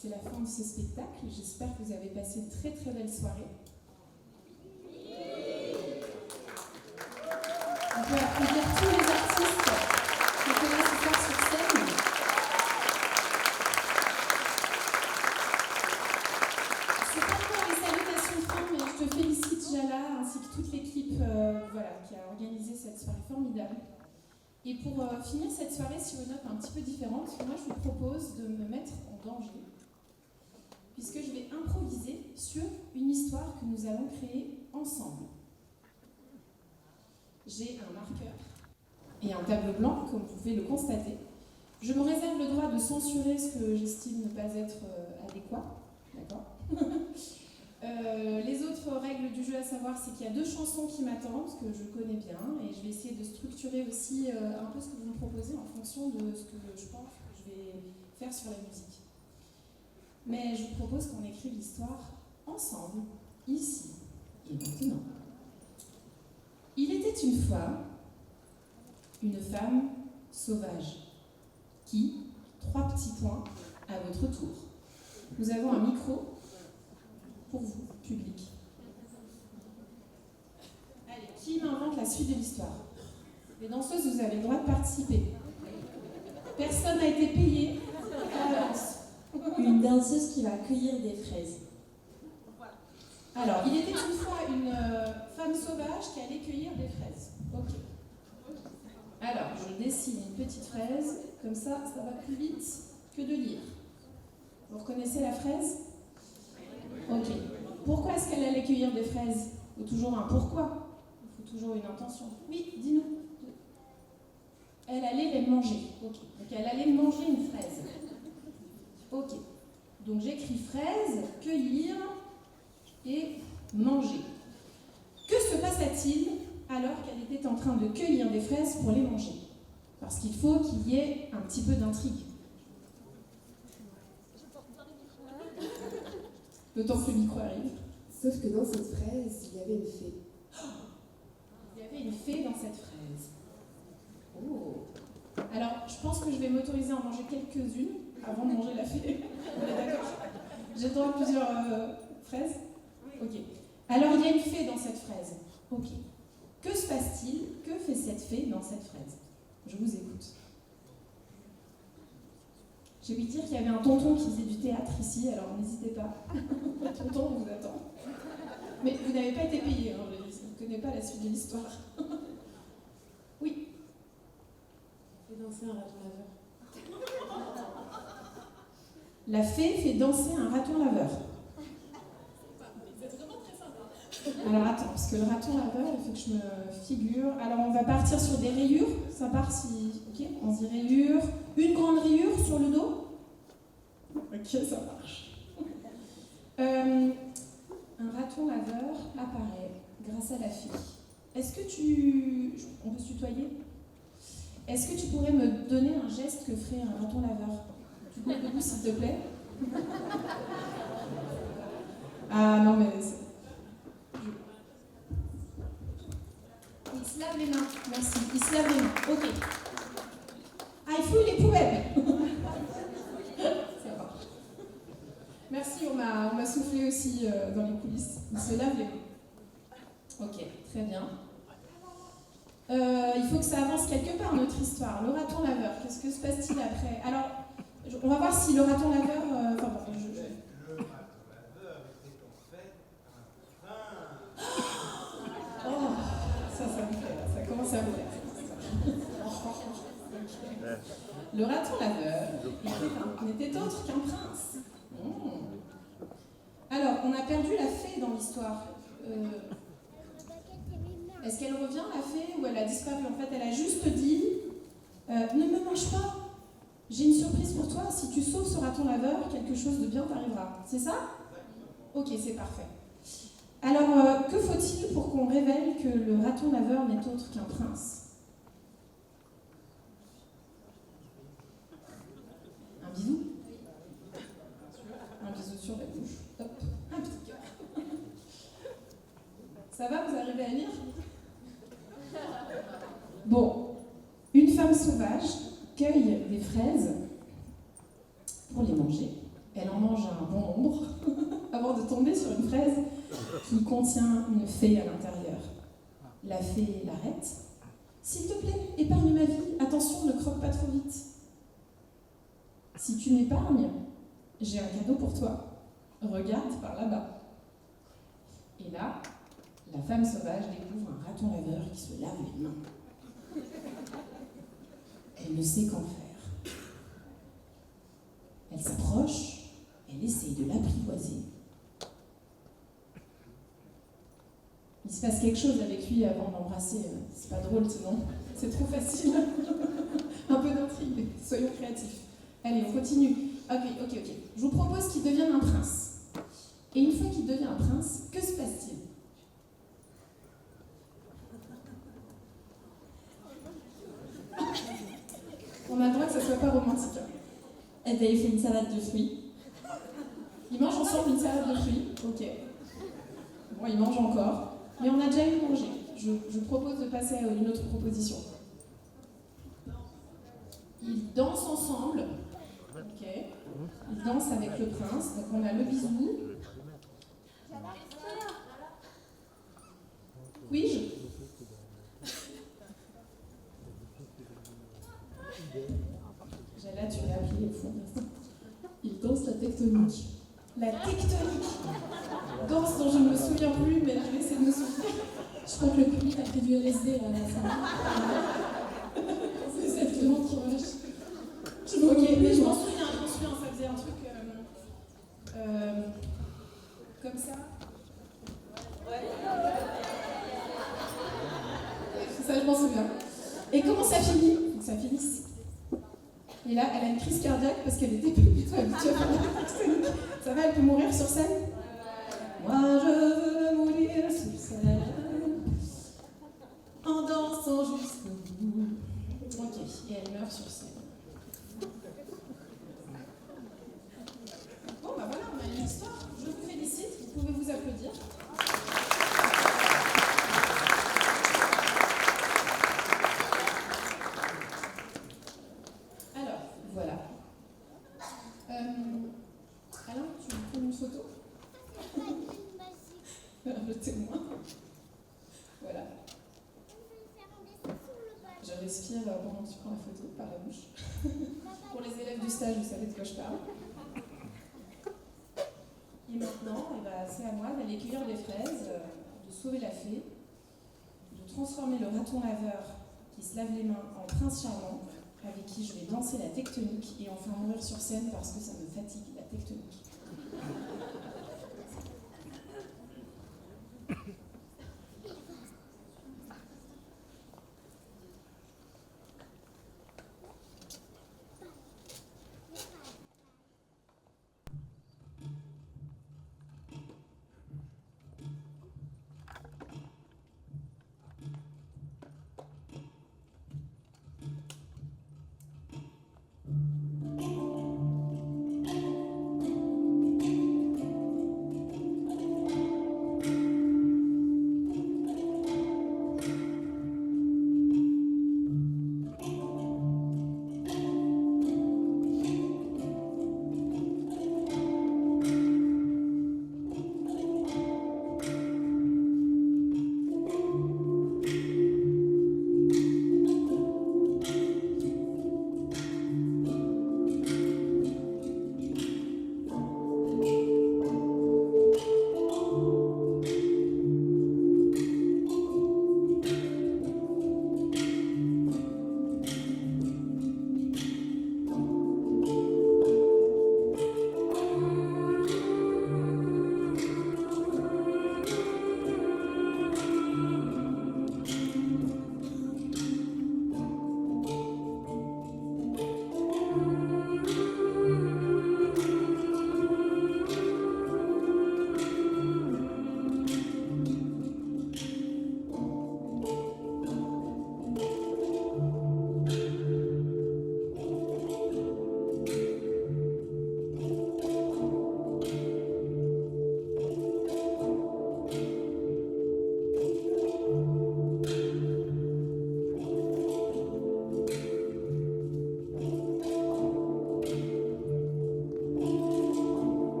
C'est la fin de ce spectacle. J'espère que vous avez passé une très très belle soirée. On peut applaudir tous les artistes qui étaient là ce soir sur scène. C'est pas pour les salutations de fin, mais je te félicite Jala ainsi que toute l'équipe qui a organisé cette soirée formidable. Et pour finir cette soirée sur une note un petit peu différente, moi je vous propose de me mettre en danger, puisque je vais improviser sur une histoire que nous allons créer ensemble. J'ai un marqueur et un tableau blanc, comme vous pouvez le constater. Je me réserve le droit de censurer ce que j'estime ne pas être adéquat. D'accord. Les autres règles du jeu à savoir, c'est qu'il y a 2 chansons qui m'attendent, que je connais bien, et je vais essayer de structurer aussi un peu ce que vous me proposez en fonction de ce que je pense que je vais faire sur la musique. Mais je vous propose qu'on écrive l'histoire ensemble, ici et maintenant. Il était une fois une femme sauvage qui, 3 petits points à votre tour. Nous avons un micro pour vous, public. Allez, qui m'invente la suite de l'histoire? Les danseuses, vous avez le droit de participer. Personne n'a été payé à l'avance. Une danseuse qui va cueillir des fraises. Alors, il était une fois une femme sauvage qui allait cueillir des fraises. Ok. Alors, je dessine une petite fraise, comme ça va plus vite que de lire. Vous reconnaissez la fraise? Ok. Pourquoi est-ce qu'elle allait cueillir des fraises? Il faut toujours un pourquoi. Il faut toujours une intention. Oui, dis-nous. Elle allait les manger. Ok. Donc elle allait manger une fraise. Ok. Donc j'écris fraise, cueillir et manger. Que se passa-t-il alors qu'elle était en train de cueillir des fraises pour les manger? Parce qu'il faut qu'il y ait un petit peu d'intrigue. Le temps que le micro arrive. Sauf que dans cette fraise, il y avait une fée. Il y avait une fée dans cette fraise. Oh. Alors, je pense que je vais m'autoriser à en manger quelques-unes avant de manger la fée. On est d'accord? J'ai droit à plusieurs fraises? Ok. Alors, il y a une fée dans cette fraise. Ok. Que se passe-t-il? Que fait cette fée dans cette fraise? Je vous écoute. J'ai ouï dire qu'il y avait un tonton qui faisait du théâtre ici, alors n'hésitez pas. Le tonton vous attend. Mais vous n'avez pas été payé, hein, je ne connais pas la suite de l'histoire. Oui. Fait danser un raton laveur. La fée fait danser un raton laveur. C'est vraiment très sympa. Alors attends, parce que le raton laveur, il faut que je me figure. Alors on va partir sur des rayures, ça part si... Ok, on dit rayures. Une grande rayure sur le dos. Ok, ça marche. Un raton laveur apparaît grâce à la fée. Est-ce que tu... On peut se tutoyer? Est-ce que tu pourrais me donner un geste que ferait un raton laveur? Tu coupes le bout, s'il te plaît? Ah non, mais... Il se lave les mains. Merci. Il se lave les mains. Ok. Ah, il fouille les poubelles. Ça va. Merci, on m'a soufflé aussi dans les coulisses. Il se lave les mains. Ok, très bien. Il faut que ça avance quelque part, notre histoire. Le raton laveur, qu'est-ce que se passe-t-il après? Alors, on va voir si le raton laveur... Le raton laveur était en fait un prince. Oh, ça me fait, ça commence à me faire. Le raton laveur n'était autre qu'un prince. Alors, on a perdu la fée dans l'histoire. Est-ce qu'elle revient, la fée, ou elle a disparu? En fait, elle a juste dit ne me mange pas. J'ai une surprise pour toi. Si tu sauves ce raton laveur, quelque chose de bien t'arrivera. C'est ça? Ok, c'est parfait. Alors, que faut-il pour qu'on révèle que le raton laveur n'est autre qu'un prince? Un bisou? Un bisou sur la bouche. Hop, un petit cœur. Ça va, vous arrivez à lire? Bon, une femme sauvage cueille des fraises pour les manger. Elle en mange un bon nombre avant de tomber sur une fraise qui contient une fée à l'intérieur. La fée l'arrête. « S'il te plaît, épargne ma vie. Attention, ne croque pas trop vite. Si tu m'épargnes, j'ai un cadeau pour toi. Regarde par là-bas. » Et là, la femme sauvage découvre un raton laveur qui se lave les mains. Elle ne sait qu'en faire. Elle s'approche, elle essaye de l'apprivoiser. Il se passe quelque chose avec lui avant de l'embrasser. C'est pas drôle, sinon. C'est trop facile. Un peu d'intrigue. Soyons créatifs. Allez, on continue. Ok. Je vous propose qu'il devienne un prince. Et une fois qu'il devient un prince, que se passe-t-il? On a le droit que ça soit pas romantique. Eh bien, il fait une salade de fruits. Ils mangent ensemble une salade de fruits. Ok. Bon, ils mangent encore. Mais on a déjà eu mangé. Je propose de passer à une autre proposition. Ils dansent ensemble. Ok. Ils dansent avec le prince. Donc on a le bisou. Oui, Là, tu l'as appelé au fond. Ils dansent la tectonique. La tectonique. Danse dont je ne me souviens plus, mais je vais essayer de me souvenir. Je crois que le public a fait du LSD là, à la fin. C'est cette demande qui relâche. Ok, mais je m'en souviens, ça faisait un truc comme ça. Ça, je m'en souviens. Et comment ça finit? Faut que ça finisse. Et là, elle a une crise cardiaque parce qu'elle était plus du tout habituée à faire de la tectonique. Ça va, elle peut mourir sur scène? Moi, je veux mourir sur scène en dansant jusqu'au bout. Ok, et elle meurt sur scène. Bon, bah voilà, on a une histoire. Je vous félicite, vous pouvez vous applaudir. Alors, voilà. Alain, tu veux prendre une photo? Le témoin. Voilà. Je respire pendant que tu prends la photo par la bouche. Pour les élèves du stage, vous savez de quoi je parle. Et maintenant, c'est à moi d'aller cueillir des fraises, de sauver la fée, de transformer le raton laveur qui se lave les mains en prince charmant, avec qui je vais danser la tectonique et enfin mourir sur scène parce que ça me fatigue, la tectonique.